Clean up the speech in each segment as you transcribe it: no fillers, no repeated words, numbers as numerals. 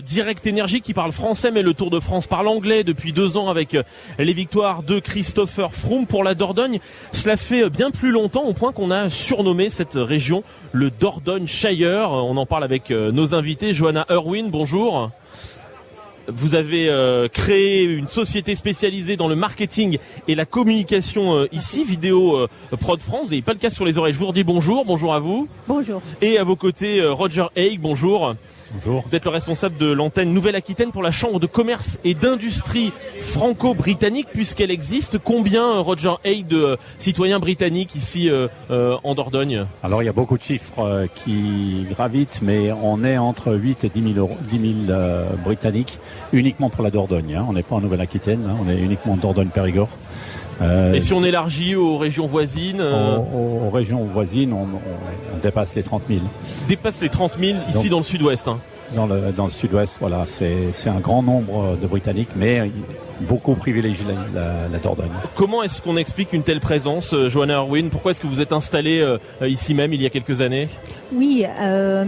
Direct Énergie qui parle français mais le Tour de France parle anglais depuis 2 ans avec les victoires de Christopher Froome pour la Dordogne. Cela fait bien plus longtemps au point qu'on a surnommé cette région le Dordogne Shire. On en parle avec nos invités. Johanna Irwin, bonjour. Vous avez créé une société spécialisée dans le marketing et la communication ici, Vidéo Prod France. Vous n'avez pas le casque sur les oreilles. Je vous redis bonjour. Bonjour à vous. Bonjour. Et à vos côtés, Roger Haig, bonjour. Bonjour. Vous êtes le responsable de l'antenne Nouvelle-Aquitaine pour la Chambre de commerce et d'industrie franco-britannique puisqu'elle existe. Combien, Roger Haig, de citoyens britanniques ici en Dordogne? Alors il y a beaucoup de chiffres qui gravitent, mais on est entre 8 et 10 000 Britanniques uniquement pour la Dordogne. Hein. On n'est pas en Nouvelle-Aquitaine, hein. On est uniquement en Dordogne-Périgord. Et si on élargit aux régions voisines Aux régions voisines, on dépasse les 30 000. Dépasse les 30 000 ici. Donc, dans le sud-ouest. Hein. Dans le sud-ouest, voilà, c'est un grand nombre de Britanniques, mais beaucoup privilégient la Dordogne. Comment est-ce qu'on explique une telle présence, Johanna Irwin? Pourquoi est-ce que vous êtes installée ici même il y a quelques années? Oui,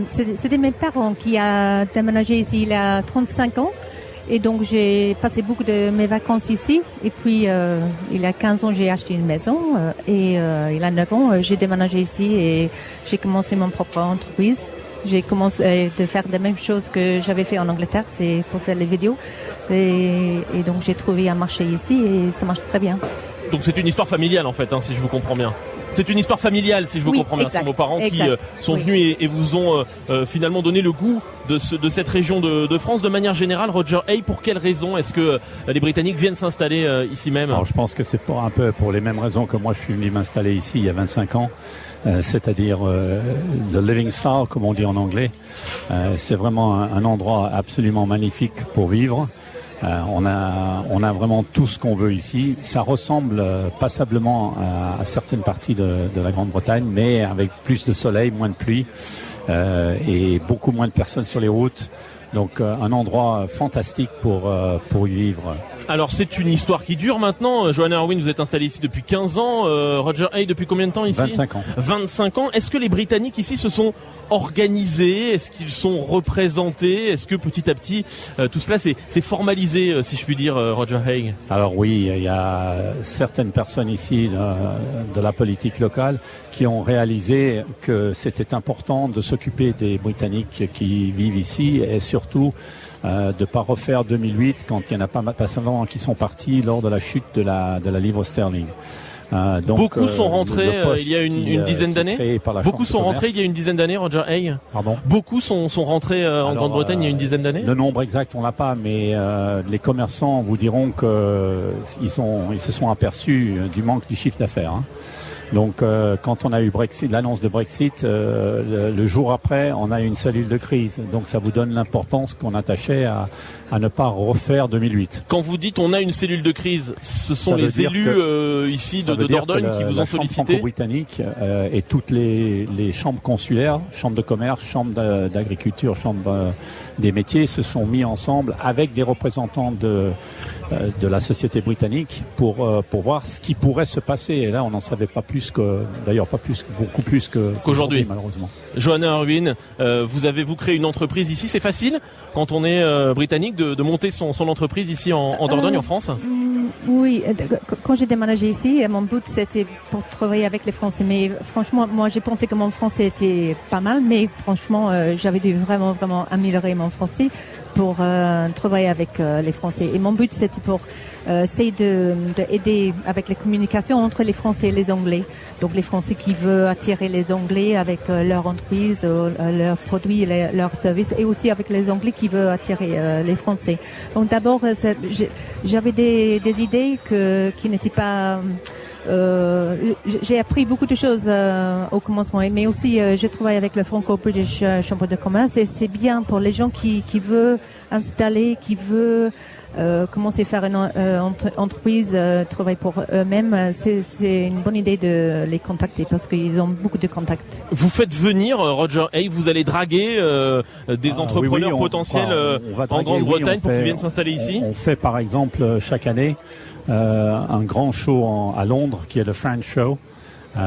c'était mes parents qui ont déménagé ici il y a 35 ans. Et donc j'ai passé beaucoup de mes vacances ici. Et puis il y a 15 ans j'ai acheté une maison. Et il y a 9 ans j'ai déménagé ici et j'ai commencé mon propre entreprise. J'ai commencé de faire les mêmes choses que j'avais fait en Angleterre, c'est pour faire les vidéos. Et donc j'ai trouvé un marché ici et ça marche très bien. Donc c'est une histoire familiale en fait, hein, si je vous comprends bien. C'est une histoire familiale, si je vous comprends bien. Ce sont vos parents qui sont venus et vous ont finalement donné le goût de cette région de France. De manière générale, Roger Haig, pour quelles raisons est-ce que les Britanniques viennent s'installer ici même? Alors, je pense que c'est un peu pour les mêmes raisons que moi je suis venu m'installer ici il y a 25 ans. C'est-à-dire le living style, comme on dit en anglais. C'est vraiment un endroit absolument magnifique pour vivre. On a vraiment tout ce qu'on veut ici. Ça ressemble passablement à certaines parties de la Grande-Bretagne, mais avec plus de soleil, moins de pluie et beaucoup moins de personnes sur les routes. Donc un endroit fantastique pour y vivre. Alors c'est une histoire qui dure maintenant. Johanna Irwin, vous êtes installée ici depuis 15 ans. Roger Haig, depuis combien de temps ici? 25 ans. 25 ans. Est-ce que les Britanniques ici se sont organisés? Est-ce qu'ils sont représentés? Est-ce que petit à petit tout cela c'est formalisé, si je puis dire, Roger Haig? Alors oui, il y a certaines personnes ici de la politique locale qui ont réalisé que c'était important de s'occuper des Britanniques qui vivent ici et surtout de pas refaire 2008 quand il y en a pas seulement qui sont partis lors de la chute de la livre sterling. Donc, beaucoup sont rentrés il y a une dizaine d'années. Beaucoup sont rentrés il y a une dizaine d'années, Roger Haig. Pardon. Beaucoup sont rentrés en Grande-Bretagne il y a une dizaine d'années. Le nombre exact on l'a pas, mais les commerçants vous diront que ils se sont aperçus du manque du chiffre d'affaires. Hein. Donc quand on a eu l'annonce de Brexit, le jour après, on a eu une cellule de crise. Donc ça vous donne l'importance qu'on attachait à ne pas refaire 2008. Quand vous dites on a une cellule de crise, ce sont les élus ici de Dordogne qui vous ont sollicité? La Chambre franco-britannique et toutes les chambres consulaires, chambres de commerce, chambres d'agriculture, chambres des métiers se sont mis ensemble avec des représentants de la société britannique pour voir ce qui pourrait se passer. Et là, on n'en savait pas plus beaucoup plus qu'aujourd'hui, malheureusement. Johanna Irwin, vous créez une entreprise ici. C'est facile quand on est britannique de monter son entreprise ici en Dordogne, en France? Oui, quand j'ai déménagé ici, mon but c'était pour travailler avec les Français. Mais franchement, moi j'ai pensé que mon français était pas mal, mais franchement, j'avais dû vraiment améliorer mon français pour travailler avec les Français. Et mon but c'était pour essayer d'aider avec les communications entre les Français et les Anglais. Donc les Français qui veulent attirer les Anglais avec leur entreprise, leurs produits, leurs services, et aussi avec les Anglais qui veulent attirer les Français. Donc d'abord, j'avais des idées qui n'étaient pas... j'ai appris beaucoup de choses au commencement, mais aussi je travaille avec le Franco-British Chambre de commerce et c'est bien pour les gens qui veulent installer, qui veulent commencer à faire une entreprise, travailler pour eux-mêmes. C'est une bonne idée de les contacter parce qu'ils ont beaucoup de contacts. Vous faites venir, Roger Haig, vous allez draguer des entrepreneurs potentiels en Grande-Bretagne pour qu'ils viennent s'installer ici? On fait par exemple chaque année un grand show à Londres qui est le French Show.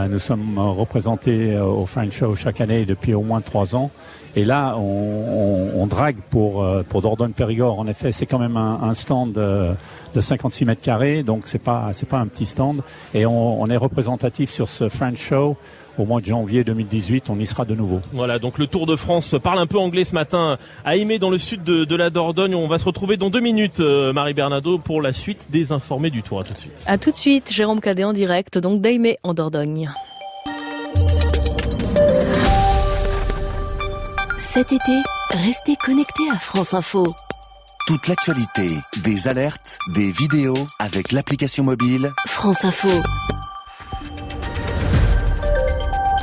Nous sommes représentés au French Show chaque année depuis au moins 3 ans Et là, on drague pour Dordogne-Périgord. En effet, c'est quand même un stand de 56 mètres carrés, donc c'est pas un petit stand. Et on est représentatif sur ce French Show. Au mois de janvier 2018, on y sera de nouveau. Voilà, donc le Tour de France parle un peu anglais ce matin à Aimé dans le sud de la Dordogne. On va se retrouver dans 2 minutes, Marie Bernardo, pour la suite des informés du Tour. À tout de suite. À tout de suite, Jérôme Cadet en direct, donc d'Aimé en Dordogne. Cet été, restez connectés à France Info. Toute l'actualité, des alertes, des vidéos avec l'application mobile France Info.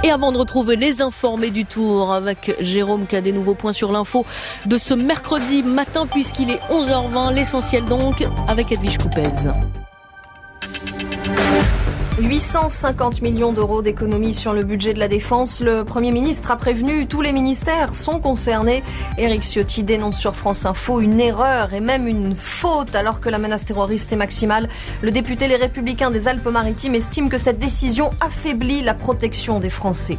Et avant de retrouver les informés du Tour avec Jérôme Cadet, nouveau point sur l'info de ce mercredi matin puisqu'il est 11h20, l'essentiel donc avec Edwige Coupez. 850 millions d'euros d'économies sur le budget de la défense. Le Premier ministre a prévenu, tous les ministères sont concernés. Éric Ciotti dénonce sur France Info une erreur et même une faute alors que la menace terroriste est maximale. Le député Les Républicains des Alpes-Maritimes estime que cette décision affaiblit la protection des Français.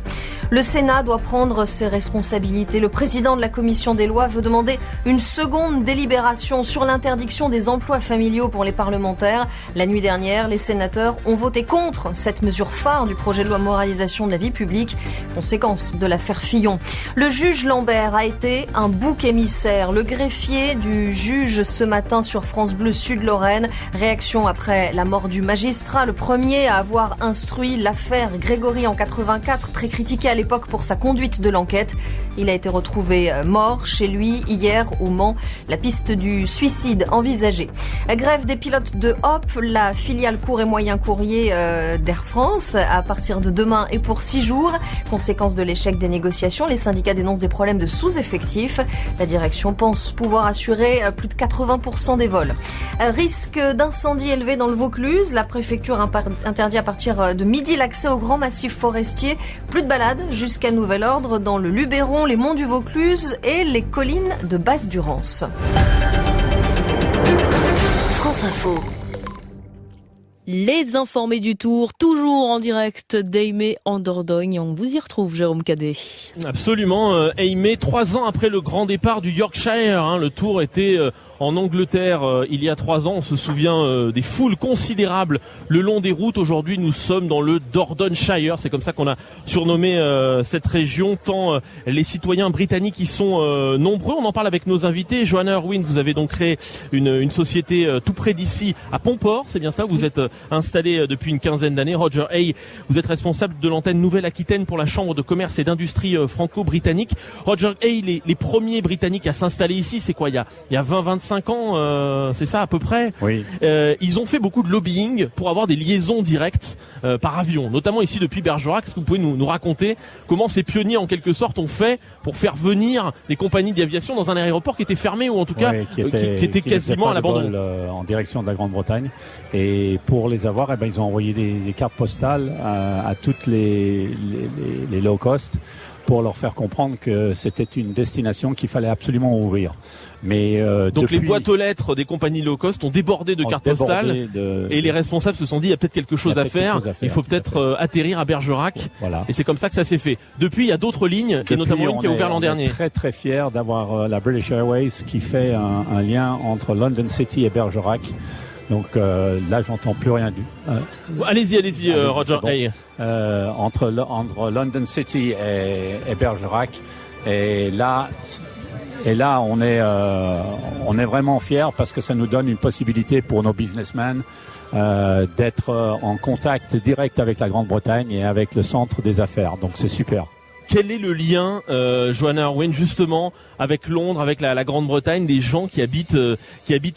Le Sénat doit prendre ses responsabilités. Le président de la commission des lois veut demander une seconde délibération sur l'interdiction des emplois familiaux pour les parlementaires. La nuit dernière, les sénateurs ont voté contre cette mesure phare du projet de loi moralisation de la vie publique, conséquence de l'affaire Fillon. Le juge Lambert a été un bouc émissaire. Le greffier du juge ce matin sur France Bleu Sud-Lorraine. Réaction après la mort du magistrat, le premier à avoir instruit l'affaire Grégory en 84, très critiqué à l'époque pour sa conduite de l'enquête. Il a été retrouvé mort chez lui hier au Mans. La piste du suicide envisagée. Grève des pilotes de Hop, la filiale court et moyen courrier d'Air France à partir de demain et pour 6 jours. Conséquence de l'échec des négociations, les syndicats dénoncent des problèmes de sous-effectifs. La direction pense pouvoir assurer plus de 80% des vols. Risque d'incendie élevé dans le Vaucluse. La préfecture interdit à partir de midi l'accès au grand massif forestier. Plus de balades jusqu'à nouvel ordre dans le Luberon, les monts du Vaucluse et les collines de Basse-Durance. France Info. Les informés du Tour, toujours en direct d'Aimé en Dordogne. On vous y retrouve, Jérôme Cadet. Absolument, Aimé, 3 ans après le grand départ du Yorkshire. Le Tour était en Angleterre il y a 3 ans. On se souvient des foules considérables le long des routes. Aujourd'hui, nous sommes dans le Dordogneshire. C'est comme ça qu'on a surnommé cette région, tant les citoyens britanniques y sont nombreux. On en parle avec nos invités. Joanna Irwin, vous avez donc créé une société tout près d'ici, à Pomport. C'est bien cela, vous êtes installé depuis une quinzaine d'années. Roger Hay, vous êtes responsable de l'antenne Nouvelle-Aquitaine pour la Chambre de commerce et d'industrie franco-britannique. Roger Hay, les premiers Britanniques à s'installer ici, c'est quoi, il y a 20-25 ans, c'est ça à peu près. Oui. Ils ont fait beaucoup de lobbying pour avoir des liaisons directes par avion, notamment ici depuis Bergerac. Est-ce que vous pouvez nous raconter comment ces pionniers en quelque sorte ont fait pour faire venir des compagnies d'aviation dans un aéroport qui était fermé ou en tout cas qui était quasiment à l'abandon, en direction de la Grande-Bretagne. Et pour les avoir, ils ont envoyé des cartes postales à toutes les low cost pour leur faire comprendre que c'était une destination qu'il fallait absolument ouvrir. Mais donc les boîtes aux lettres des compagnies low cost ont débordé de cartes postales et les responsables se sont dit il y a peut-être quelque chose à faire, il faut peut-être atterrir à Bergerac. Voilà. Et c'est comme ça que ça s'est fait. Depuis il y a d'autres lignes et notamment une qui a ouvert l'an dernier. On est très très fiers d'avoir la British Airways qui fait un lien entre London City et Bergerac. Donc là, j'entends plus rien Allez-y, Roger Hay. Entre London City et Bergerac, et là, on est vraiment fiers parce que ça nous donne une possibilité pour nos businessmen d'être en contact direct avec la Grande-Bretagne et avec le centre des affaires. Donc c'est super. Quel est le lien, Joanna Irwin, justement, avec Londres, avec la Grande-Bretagne, des gens qui habitent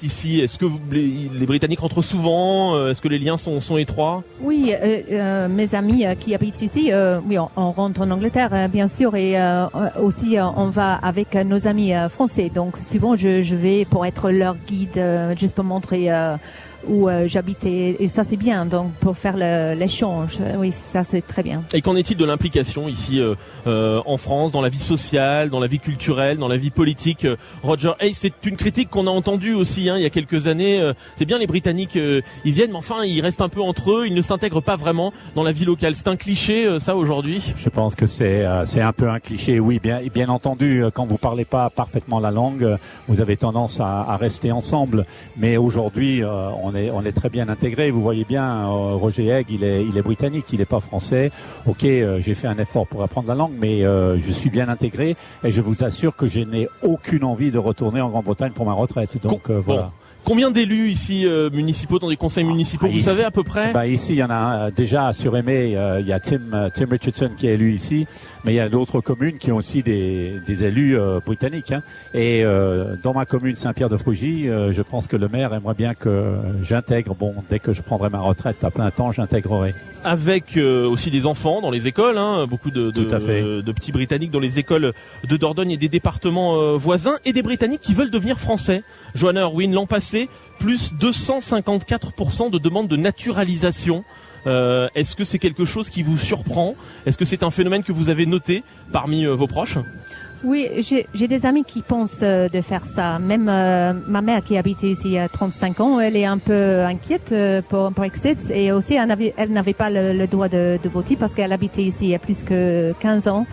ici? Est-ce que les Britanniques rentrent souvent? Est-ce que les liens sont étroits? Oui, mes amis qui habitent ici, oui, on rentre en Angleterre, bien sûr, et aussi on va avec nos amis français. Donc souvent, je vais pour être leur guide, juste pour montrer où j'habitais, et ça c'est bien, donc pour faire l'échange, oui, ça c'est très bien. Et qu'en est-il de l'implication ici en France, dans la vie sociale, dans la vie culturelle, dans la vie politique. Roger Hay, c'est une critique qu'on a entendue aussi il y a quelques années. C'est bien les Britanniques, ils viennent, mais enfin ils restent un peu entre eux, ils ne s'intègrent pas vraiment dans la vie locale. C'est un cliché ça aujourd'hui? Je pense que c'est un peu un cliché, oui, bien entendu. Quand vous parlez pas parfaitement la langue, vous avez tendance à rester ensemble. Mais aujourd'hui, on est très bien intégrés. Vous voyez bien, Roger Hay, il est britannique, il est pas français. Ok, j'ai fait un effort pour apprendre la langue, mais je suis bien intégré et je vous assure que je n'ai aucune envie de retourner en Grande-Bretagne pour ma retraite. Donc voilà. Bon. Combien d'élus ici municipaux dans des conseils municipaux, vous savez à peu près? Ici, il y en a déjà sur Aimé, il y a Tim Richardson qui est élu ici, mais il y a d'autres communes qui ont aussi des élus britanniques. Et dans ma commune Saint-Pierre-de-Frugy, je pense que le maire aimerait bien que j'intègre. Bon, dès que je prendrai ma retraite à plein temps, j'intégrerai. Avec aussi des enfants dans les écoles, beaucoup de petits Britanniques dans les écoles de Dordogne et des départements voisins, et des Britanniques qui veulent devenir français. Joanna Irwin, l'an passé, plus 254% de demandes de naturalisation. Est-ce que c'est quelque chose qui vous surprend? Est-ce que c'est un phénomène que vous avez noté parmi vos proches? Oui, j'ai des amis qui pensent de faire ça. Même ma mère qui habite ici il y a 35 ans, elle est un peu inquiète pour Brexit, et aussi elle n'avait pas le droit de voter parce qu'elle habitait ici il y a plus que 15 ans.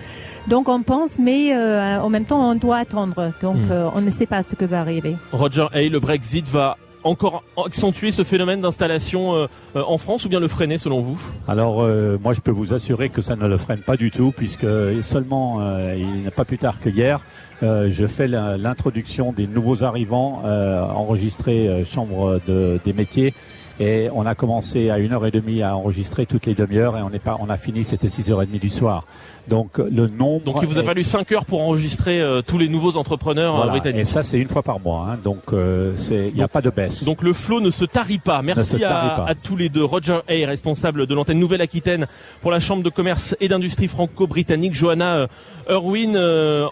Donc on pense, mais en même temps on doit attendre. Donc on ne sait pas ce que va arriver. Roger Hay, le Brexit va encore accentuer ce phénomène d'installation en France, ou bien le freiner selon vous? Alors moi je peux vous assurer que ça ne le freine pas du tout, puisque seulement il n'est pas plus tard que hier, je fais l'introduction des nouveaux arrivants enregistrés chambre des métiers. Et on a commencé à 1h30 à enregistrer toutes les demi-heures, et on a fini, c'était 6h30 du soir. Donc le nombre. Donc il vous a fallu 5 heures pour enregistrer tous les nouveaux entrepreneurs britanniques. Et ça c'est une fois par mois, donc il n'y a pas de baisse. Donc le flot ne se tarit pas. Merci à tous les deux. Roger Hay, responsable de l'antenne Nouvelle-Aquitaine pour la Chambre de commerce et d'industrie franco-britannique. Joanna Irwin,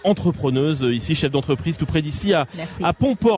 entrepreneuse ici, chef d'entreprise tout près d'ici à Pontport.